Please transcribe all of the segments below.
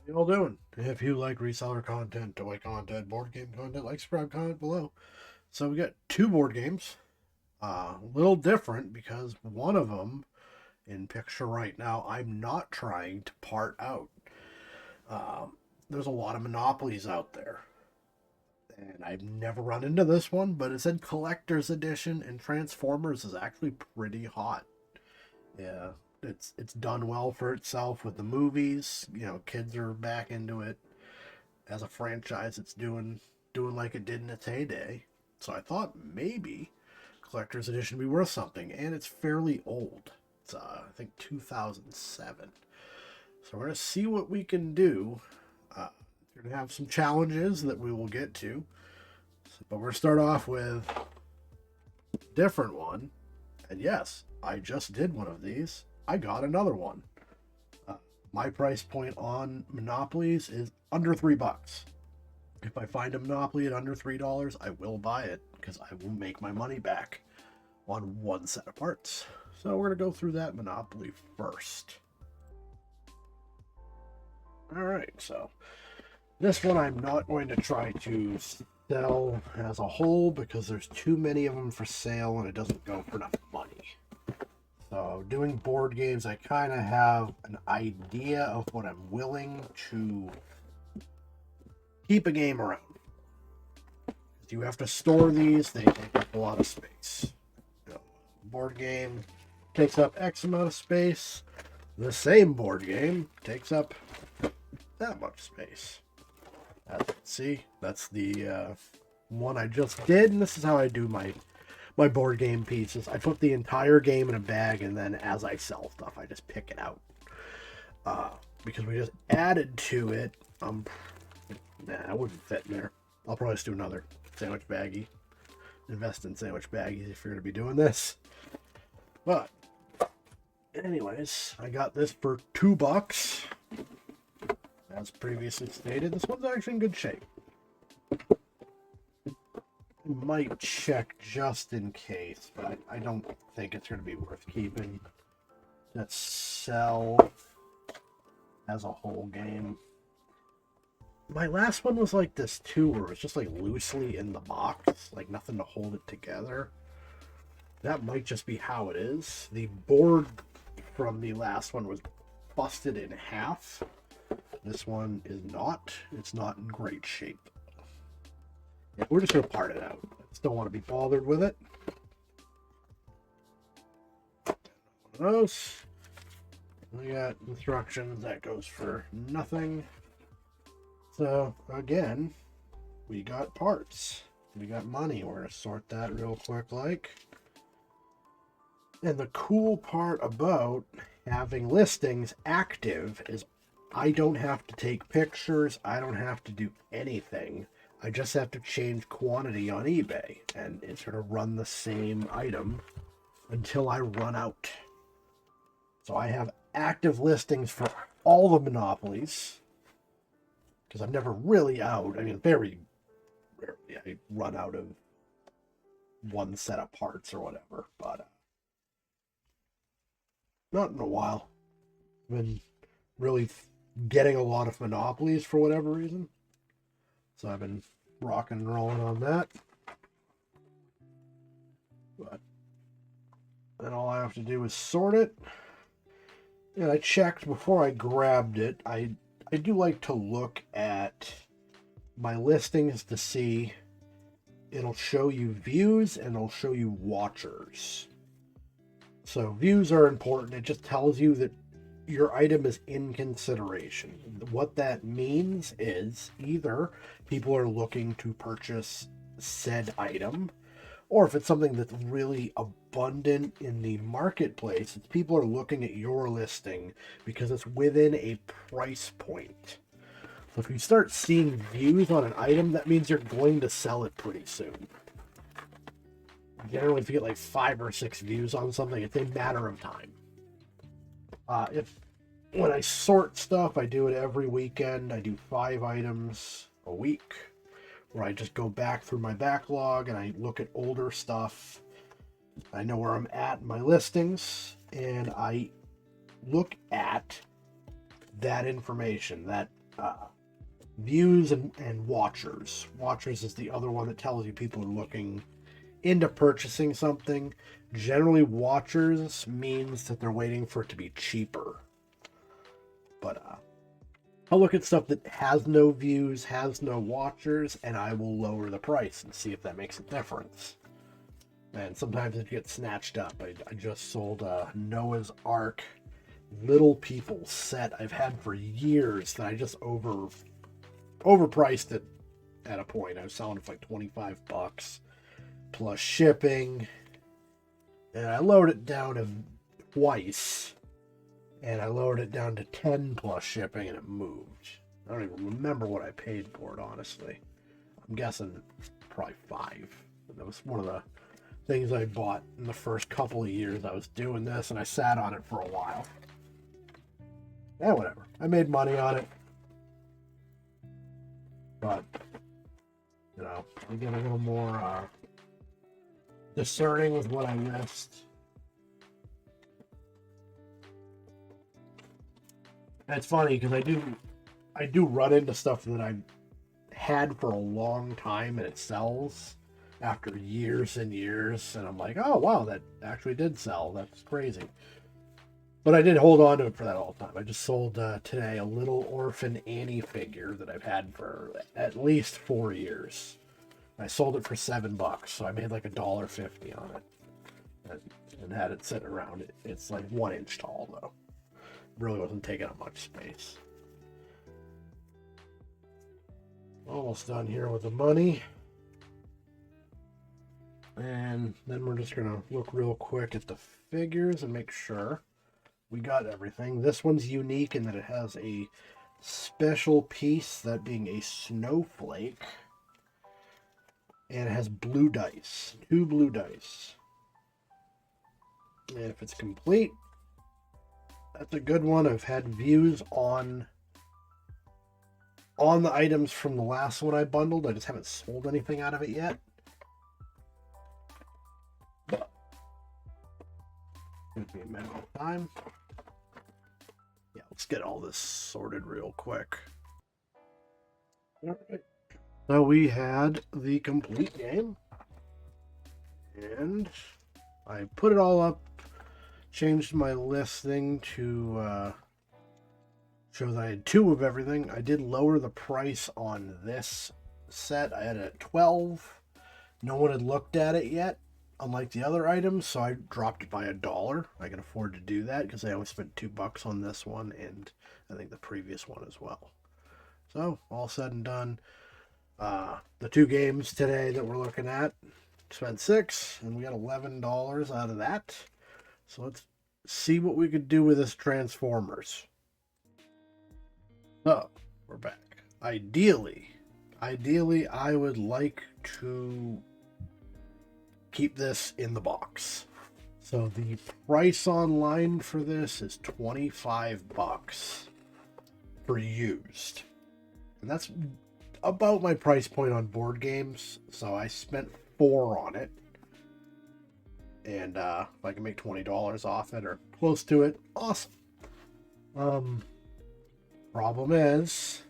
you all doing? If you like reseller content, toy content, board game content, like, subscribe, comment below. So we got two board games. A little different because one of them in picture right now, I'm not trying to part out. Um, there's a lot of monopolies out there. And I've never run into this one, but it said collector's edition, and Transformers is actually pretty hot. Yeah, it's done well for itself with the movies. Kids are back into it. As a franchise, it's doing like it did in its heyday. So I thought maybe collector's edition would be worth something, and it's fairly old. It's I think 2007. So we're gonna see what we can do. We're gonna have some challenges that we will get to, but we're gonna start off with a different one. And yes, I just did one of these. I got another one. Uh, my price point on monopolies is under $3. If I find a Monopoly at under $3, I will buy it because I will make my money back on one set of parts. So we're going to go through that Monopoly first. All right, so this one I'm not going to try to sell as a whole because there's too many of them for sale and it doesn't go for enough money. So doing board games, I kind of have an idea of what I'm willing to keep a game around. You have to store these, they take up a lot of space. Board game takes up X amount of space. The same board game takes up that much space. As you can see, that's the one I just did, and this is how I do my board game pieces. I put the entire game in a bag, and then as I sell stuff, I just pick it out. Because we just added to it, nah, I wouldn't fit in there. I'll probably just do another sandwich baggie. Invest in sandwich baggies if you're going to be doing this. But, anyways, I got this for $2. As previously stated, this one's actually in good shape. Might check just in case, but I don't think it's going to be worth keeping. Let's sell as a whole game. My last one was like this too, where it was just like loosely in the box, like nothing to hold it together. That might just be how it is. The board from the last one was busted in half. This one is not. It's not in great shape. Yeah, we're just going to part it out. I just don't want to be bothered with it. One of those. We got instructions. That goes for nothing. So, again, we got parts. We got money. We're going to sort that real quick like. And the cool part about having listings active is I don't have to take pictures. I don't have to do anything. I just have to change quantity on eBay. And it's going to run the same item until I run out. So I have active listings for all the monopolies. Because I'm never really out. I mean, very rarely I run out of one set of parts or whatever. But not in a while. I've been really getting a lot of monopolies for whatever reason. So I've been rocking and rolling on that. But then all I have to do is sort it. And I checked before I grabbed it. I do like to look at my listings to see. It'll show you views and it'll show you watchers. So views are important. It just tells you that your item is in consideration. What that means is either people are looking to purchase said item, or if it's something that's really abundant in the marketplace, it's people are looking at your listing because it's within a price point. So if you start seeing views on an item, that means you're going to sell it pretty soon. Generally, if you get like 5 or 6 views on something, it's a matter of time. When I sort stuff, I do it every weekend. I do 5 items a week, where I just go back through my backlog and I look at older stuff. I know where I'm at in my listings, and I look at that information, that Views and watchers. Watchers is the other one that tells you people are looking into purchasing something. Generally, watchers means that they're waiting for it to be cheaper. But I'll look at stuff that has no views, has no watchers, and I will lower the price and see if that makes a difference. And sometimes it gets snatched up. I just sold a Noah's Ark Little People set I've had for years that I just overpriced it at a point. I was selling it for like $25 plus shipping. And I lowered it down to twice. And I lowered it down to 10 plus shipping and it moved. I don't even remember what I paid for it, honestly. I'm guessing probably 5. That was one of the things I bought in the first couple of years I was doing this, and I sat on it for a while. Yeah, whatever. I made money on it. But, you know, I get a little more discerning with what I list. And it's funny because I do run into stuff that I've had for a long time and it sells after years and years, and I'm like, oh wow, that actually did sell. That's crazy. But I did hold on to it for that all the time. I just sold today a little orphan Annie figure that I've had for at least 4 years. I sold it for $7, so I made like $1.50 on it, and had it sitting around. It's like 1 inch tall though. Really wasn't taking up much space. Almost done here with the money. And then we're just gonna look real quick at the figures and make sure we got everything. This one's unique in that it has a special piece, that being a snowflake. And it has blue dice, 2 blue dice. And if it's complete, that's a good one. I've had views on the items from the last one I bundled. I just haven't sold anything out of it yet. But give me a minute of time. Yeah, let's get all this sorted real quick. All right. So we had the complete game. And I put it all up, changed my listing to show that I had 2 of everything. I did lower the price on this set. I had it at 12. No one had looked at it yet, unlike the other items, so I dropped it by $1. I can afford to do that because I only spent $2 on this one and I think the previous one as well. So all said and done, the 2 games today that we're looking at, spent $6 and we got $11 out of that. So let's see what we could do with this Transformers. So we're back. Ideally, I would like to keep this in the box. So the price online for this is $25 for used. And that's about my price point on board games. So I spent $4 on it. And if I can make $20 off it or close to it, awesome. Problem is,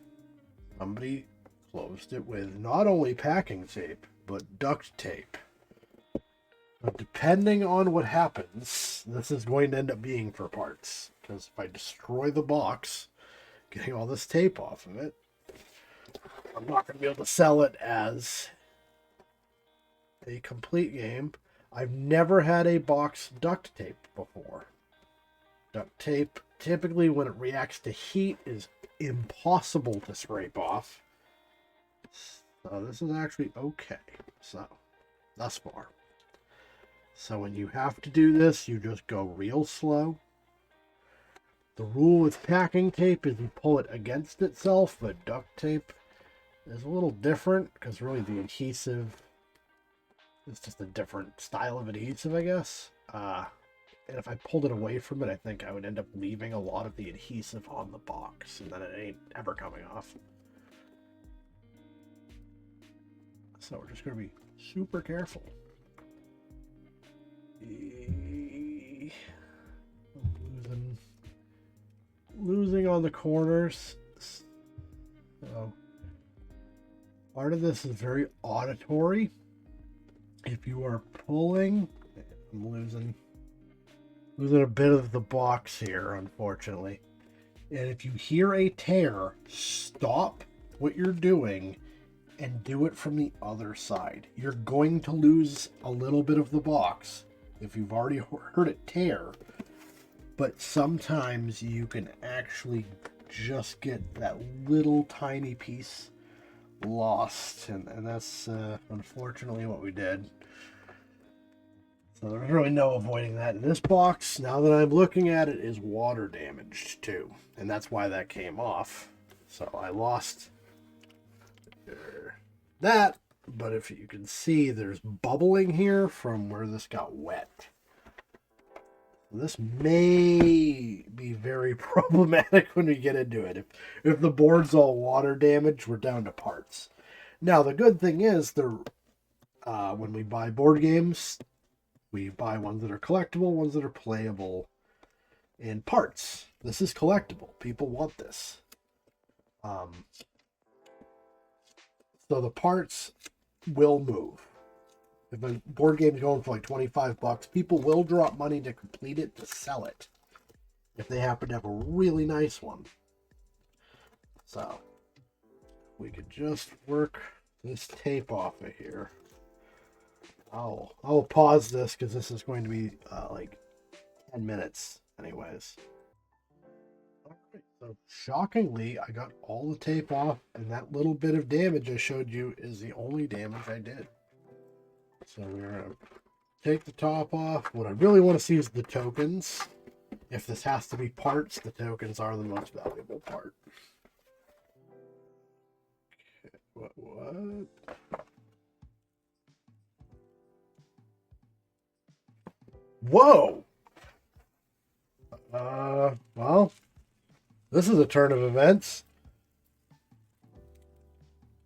somebody closed it with not only packing tape, but duct tape. But depending on what happens, this is going to end up being for parts. Because if I destroy the box, getting all this tape off of it, I'm not going to be able to sell it as a complete game. I've never had a box duct tape before. Duct tape, typically when it reacts to heat, is impossible to scrape off. So this is actually okay. So, thus far. So when you have to do this, you just go real slow. The rule with packing tape is you pull it against itself, but duct tape is a little different because really the adhesive is just a different style of adhesive, I guess. And if I pulled it away from it, I think I would end up leaving a lot of the adhesive on the box, and then it ain't ever coming off. So we're just going to be super careful. Losing on the corners. So part of this is very auditory. If you are pulling, I'm losing a bit of the box here, unfortunately. And if you hear a tear, stop what you're doing and do it from the other side. You're going to lose a little bit of the box if you've already heard it tear, but sometimes you can actually just get that little tiny piece lost, and that's unfortunately what we did. So there's really no avoiding that. And this box, now that I'm looking at it, is water damaged too, and that's why that came off. So I lost that, but if you can see, there's bubbling here from where this got wet. This may be very problematic when we get into it. If the board's all water damaged, we're down to parts. Now, the good thing is, when we buy board games, we buy ones that are collectible, ones that are playable, and parts. This is collectible. People want this. So the parts will move. If a board game's going for like $25, people will drop money to complete it, to sell it, if they happen to have a really nice one. So we could just work this tape off of here. I'll pause this because this is going to be like 10 minutes anyways. All right, so shockingly, I got all the tape off, and that little bit of damage I showed you is the only damage I did. So we're going to take the top off. What I really want to see is the tokens. If this has to be parts, the tokens are the most valuable part. Okay, what? Whoa! Well, this is a turn of events.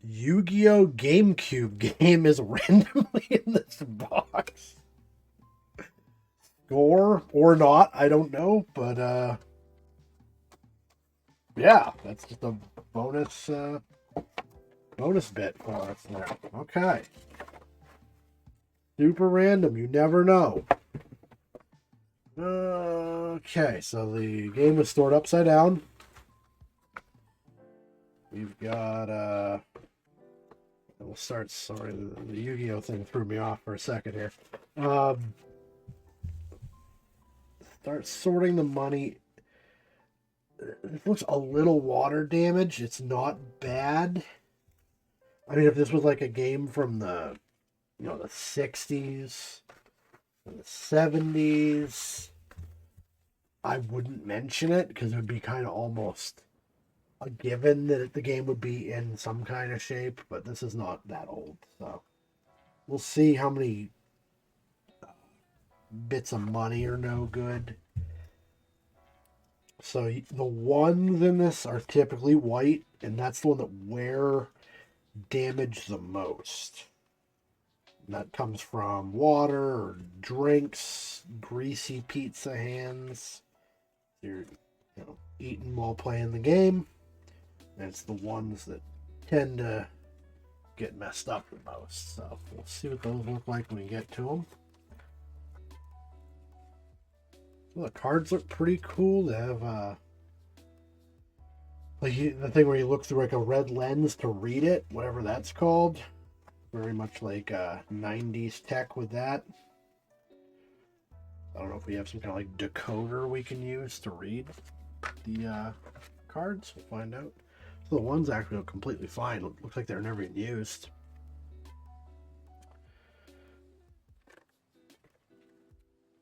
Yu-Gi-Oh! GameCube game is randomly in this box. Score or not, I don't know, but yeah, that's just a bonus bit for us there. Okay. Super random, you never know. Okay, so the game was stored upside down. We've got we'll start, sorry, the Yu-Gi-Oh thing threw me off for a second here. Start sorting the money. It looks a little water damage. It's not bad. I mean, if this was like a game from the 60s or the 70s, I wouldn't mention it because it would be kind of almost a given that the game would be in some kind of shape, but this is not that old, so we'll see how many bits of money are no good. So the ones in this are typically white, and that's the one that wear damage the most. And that comes from water or drinks, greasy pizza hands. You're eating while playing the game. And it's the ones that tend to get messed up the most. So we'll see what those look like when we get to them. Well, the cards look pretty cool. They have the thing where you look through like a red lens to read it, whatever that's called. Very much like 90s tech with that. I don't know if we have some kind of like decoder we can use to read the cards. We'll find out. So the ones actually look completely fine. Looks like they're never even used.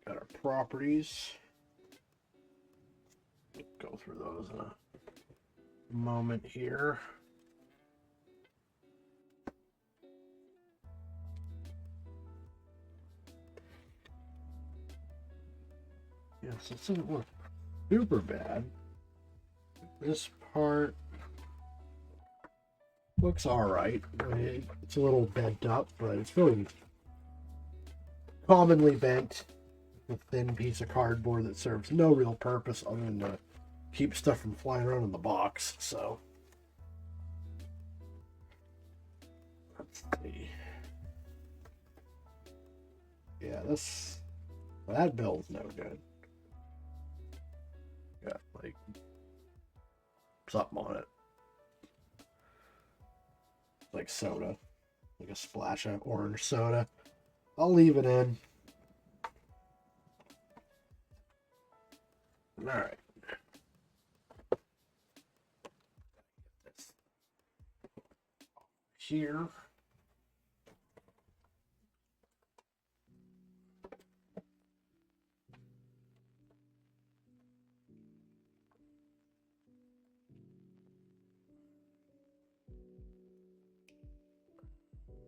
Got our properties. Go through those in a moment here. Yes, it doesn't look super bad. This part looks alright. It's a little bent up, but it's really commonly bent. A thin piece of cardboard that serves no real purpose other than to keep stuff from flying around in the box. So Let's see. Yeah, that bill's no good. Got like something on it. Like soda. Like a splash of orange soda. I'll leave it in. Alright. Here.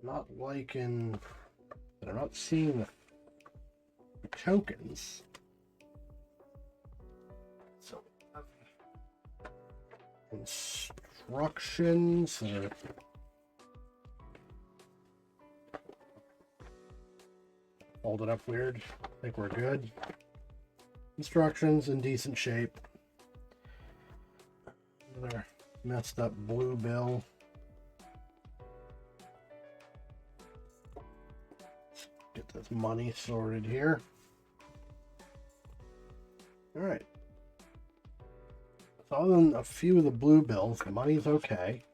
Not liking that I'm not seeing the tokens. So instructions or folded up weird. I think we're good. Instructions in decent shape. Another messed up blue bill. Let's get this money sorted here. All right. So other than a few of the blue bills, the money's okay.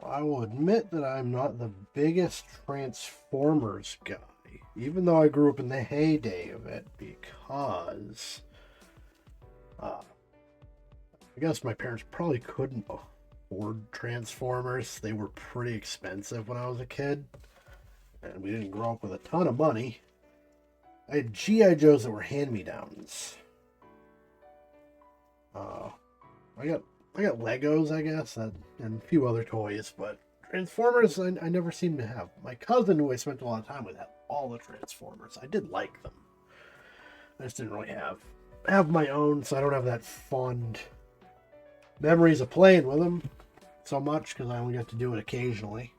I will admit that I'm not the biggest Transformers guy, even though I grew up in the heyday of it, because I guess my parents probably couldn't afford Transformers. They were pretty expensive when I was a kid, and we didn't grow up with a ton of money. I had G.I. Joes that were hand-me-downs. I got Legos, I guess, and a few other toys, but Transformers I never seemed to have. My cousin, who I spent a lot of time with, had all the Transformers. I did like them. I just didn't really have my own, so I don't have that fond memories of playing with them so much, because I only got to do it occasionally.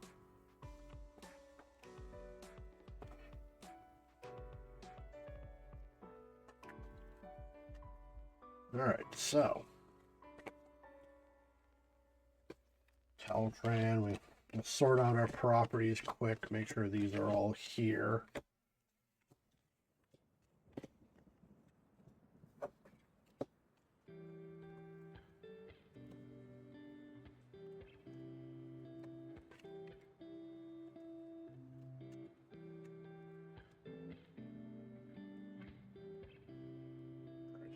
Alright, so Caltran, we'll sort out our properties quick, make sure these are all here.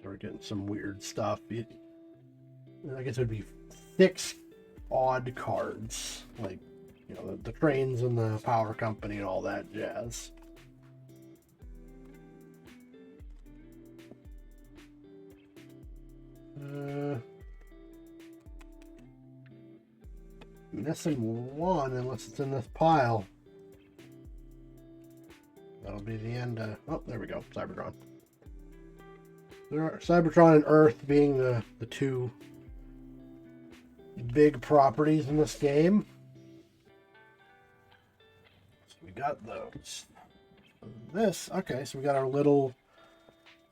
So we're getting some weird stuff. I guess it would be 6 odd cards, like, you know, the trains and the power company and all that jazz. Missing one unless it's in this pile. That'll be the end. Oh, there we go. Cybertron. There are Cybertron and Earth being the two big properties in this game. So we got those. Okay, so we got our little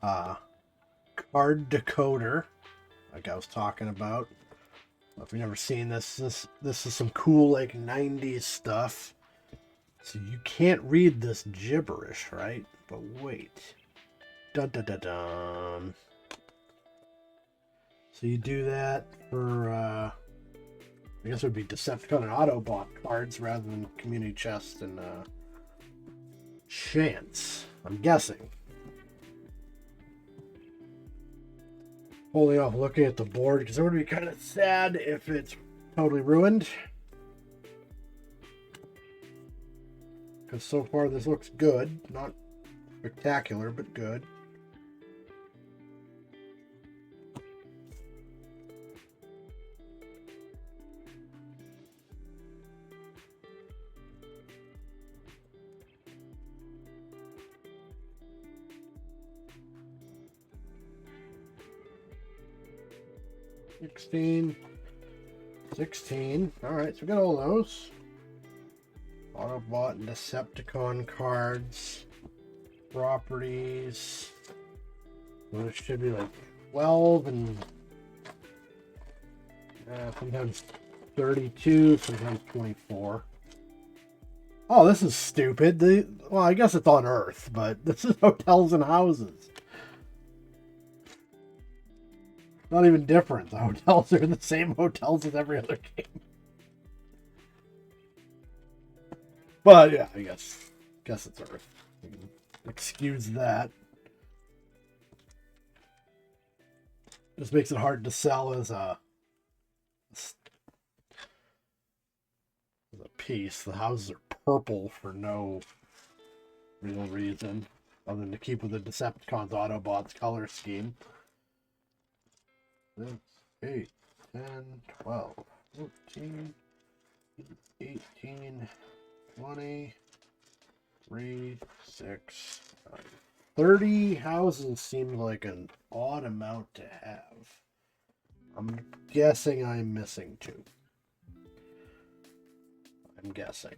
card decoder, like I was talking about. If you've never seen this is some cool, like, 90s stuff. So you can't read this gibberish, right? But wait. Dun dun dun dun. So you do that for, I guess it would be Decepticon and Autobot cards rather than Community Chest and Chance, I'm guessing. Holding off looking at the board because it would be kind of sad if it's totally ruined. Because so far this looks good. Not spectacular, but good. $16, $16. Alright, so we got all those. Autobot and Decepticon cards. Properties. Well, it should be like 12 and Sometimes 32, sometimes 24. Oh, this is stupid. Well, I guess it's on Earth, but this is hotels and houses. Not even different. The hotels are the same hotels as every other game. But yeah, I guess it's Earth. Excuse that. Just makes it hard to sell as a piece. The houses are purple for no real reason other than to keep with the Decepticons Autobots color scheme. 6, 8, 10, 12, 14, 18, 20, 3, 6, 9. 30 houses seems like an odd amount to have. I'm guessing I'm missing 2. I'm guessing.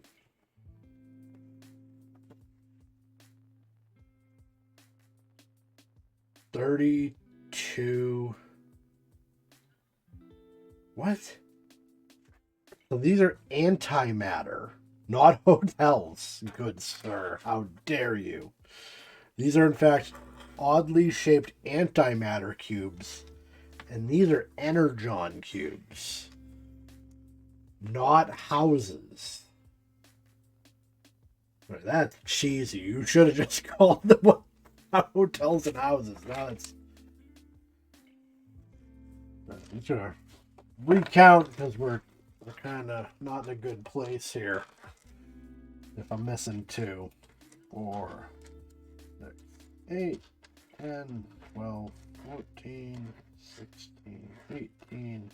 $32. What? So these are antimatter, not hotels, good sir. How dare you? These are, in fact, oddly shaped antimatter cubes. And these are energon cubes. Not houses. That's cheesy. You should have just called them hotels and houses. Now it's... I'm going to recount because we're kind of not in a good place here. If I'm missing 2, 4, 6, 8, 10, 12, 14, 16, 18,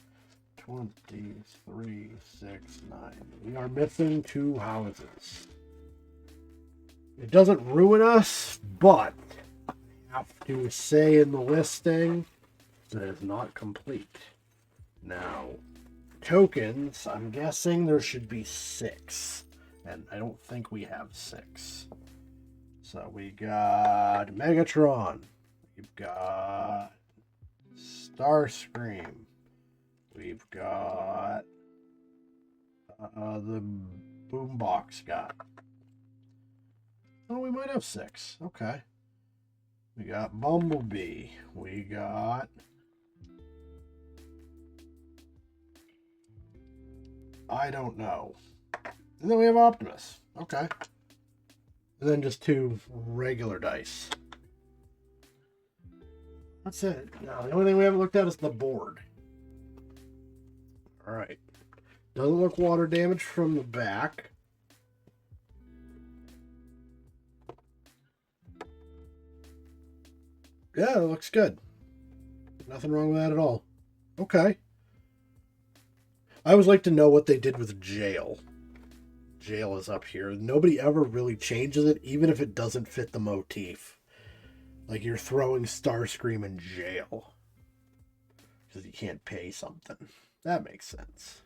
23, 6, 9. We are missing 2 houses. It doesn't ruin us, but I have to say in the listing that it's not complete. Now, tokens, I'm guessing there should be 6. And I don't think we have 6. So we got Megatron. We've got Starscream. We've got the Boombox guy. Oh, we might have 6. Okay. We got Bumblebee. We got... I don't know. And then we have Optimus. Okay. And then just 2 regular dice. That's it. Now, the only thing we haven't looked at is the board. Alright. Doesn't look water damaged from the back. Yeah, it looks good. Nothing wrong with that at all. Okay. I always like to know what they did with jail. Jail is up here. Nobody ever really changes it, even if it doesn't fit the motif. Like you're throwing Starscream in jail. Because you can't pay something. That makes sense.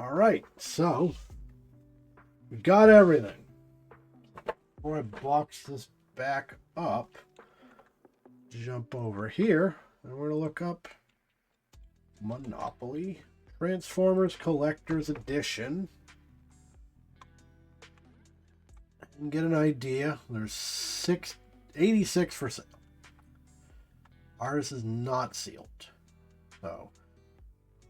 Alright, so we got everything. Before I box this back up, jump over here, and we're going to look up Monopoly Transformers Collector's Edition. And get an idea. There's 86 for sale. Ours is not sealed. So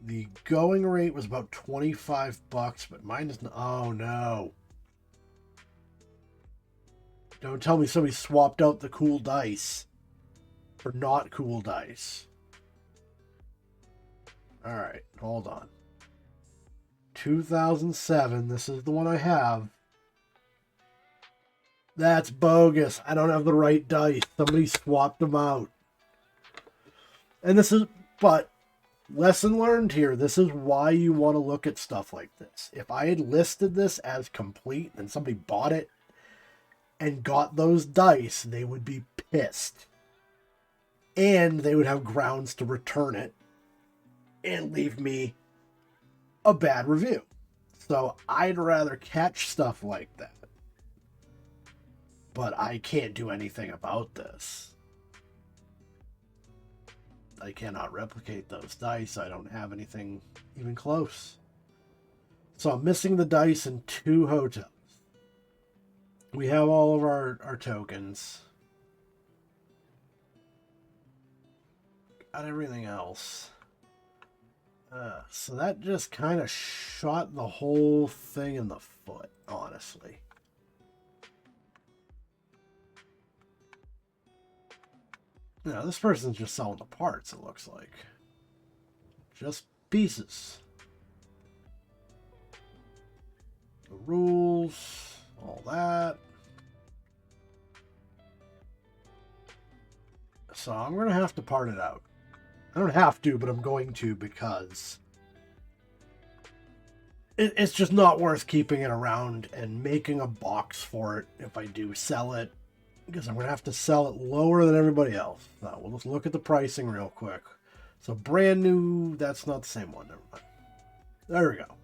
the going rate was about $25, but mine is not. Oh no. Don't tell me somebody swapped out the cool dice for not cool dice. Alright, hold on. 2007, this is the one I have. That's bogus. I don't have the right dice. Somebody swapped them out. And this is, but lesson learned here. This is why you want to look at stuff like this. If I had listed this as complete and somebody bought it and got those dice, they would be pissed. And they would have grounds to return it and leave me a bad review. So I'd rather catch stuff like that. But I can't do anything about this. I cannot replicate those dice. I don't have anything even close. So I'm missing the dice in 2 hotels. We have all of our tokens. Got everything else. So that just kind of shot the whole thing in the foot, honestly. Now, this person's just selling the parts, it looks like. Just pieces. The rules, all that. So I'm going to have to part it out. I don't have to, but I'm going to because it's just not worth keeping it around and making a box for it if I do sell it, because I'm going to have to sell it lower than everybody else. So we'll just look at the pricing real quick. So brand new, that's not the same one. Never mind. There we go.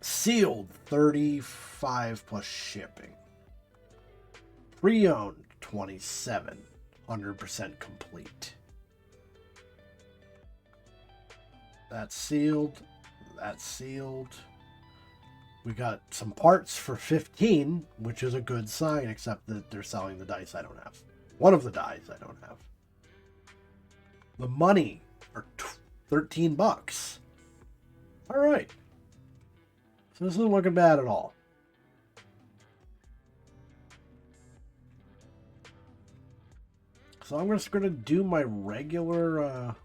Sealed, 35 plus shipping. Pre-owned, 27. 100% complete. That's sealed. That's sealed. We got some parts for 15, which is a good sign, except that they're selling the dice I don't have. One of the dice I don't have. The money for 13 bucks. All right. So this isn't looking bad at all. So I'm just going to do my regular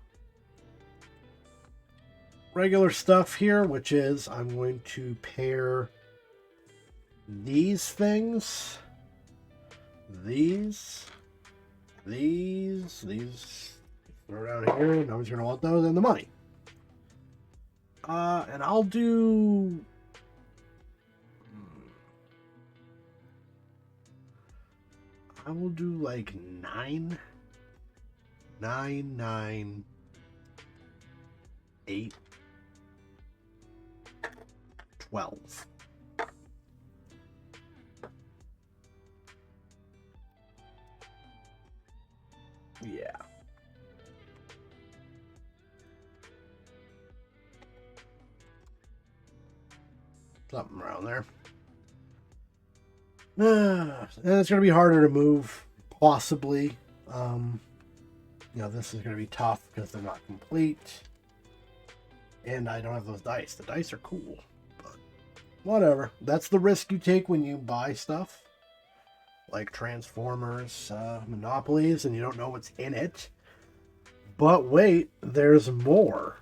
stuff here, which is I'm going to pair these things, these, throw down here. Nobody's going to want those, and the money. And I'll do... I will do like 9, 8, 12. Yeah. Something around there. And it's going to be harder to move, possibly. This is going to be tough because they're not complete. And I don't have those dice. The dice are cool, but whatever. That's the risk you take when you buy stuff. Like Transformers, Monopolies, and you don't know what's in it. But wait, there's more.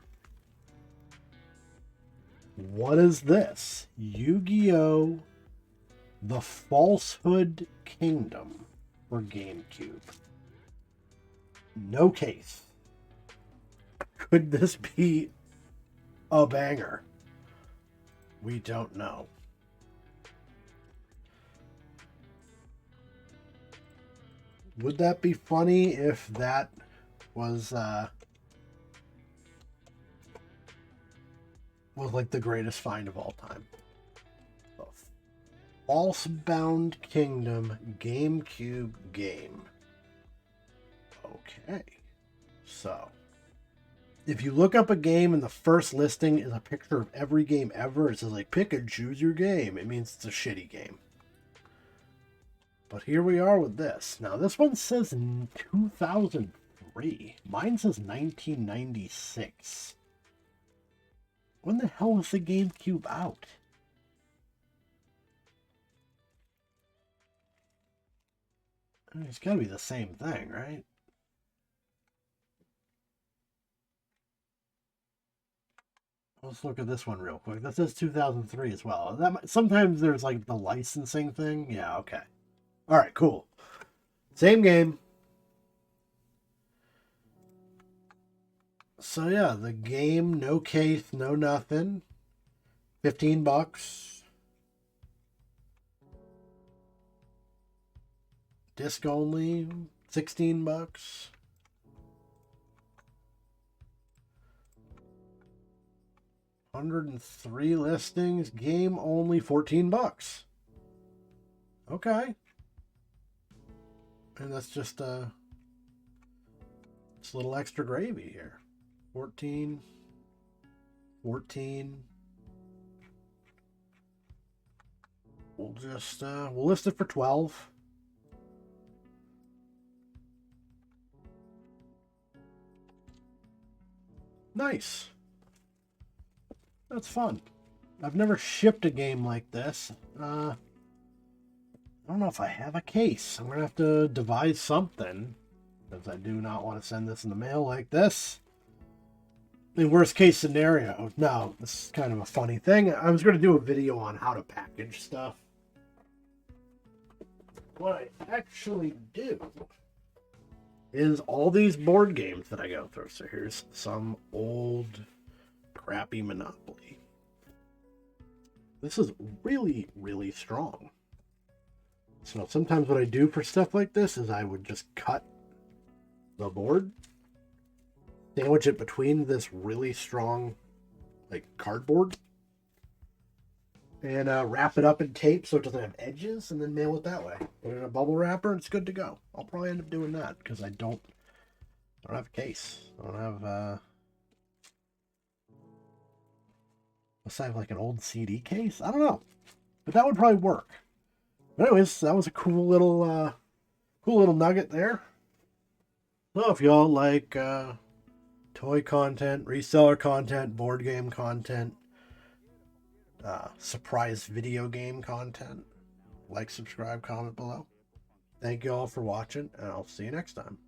What is this? Yu-Gi-Oh! The Falsehood Kingdom for GameCube. No case. Could this be a banger? We don't know. Would that be funny if that was like the greatest find of all time? The Falsebound Kingdom GameCube game. Okay. So, if you look up a game and the first listing is a picture of every game ever, it says like pick and choose your game. It means it's a shitty game. But here we are with this. Now this one says 2003. Mine says 1996. When the hell was the GameCube out? I mean, it's got to be the same thing, right? Let's look at this one real quick. That says 2003 as well. Sometimes there's like the licensing thing. Yeah, okay. All right, cool. Same game. So yeah, the game, no case, no nothing. 15 bucks. Disc only, 16 bucks. $103 listings, game only, 14 bucks. Okay. And that's just It's a little extra gravy here. 14. 14. We'll just, we'll list it for 12. Nice. That's fun. I've never shipped a game like this. I don't know if I have a case. I'm going to have to devise something, because I do not want to send this in the mail like this. In worst case scenario, no, this is kind of a funny thing. I was going to do a video on how to package stuff. What I actually do is all these board games that I go through. So here's some old crappy Monopoly. This is really, really strong. So sometimes what I do for stuff like this is I would just cut the board, sandwich it between this really strong like cardboard, and wrap it up in tape so it doesn't have edges, and then mail it that way. Put it in a bubble wrapper and it's good to go. I'll probably end up doing that because I don't have a case. I don't have unless I have like an old CD case. I don't know, but that would probably work. But anyways, that was a cool little nugget there. So if y'all like toy content, reseller content, board game content, surprise video game content, like, subscribe, comment below. Thank you all for watching, and I'll see you next time.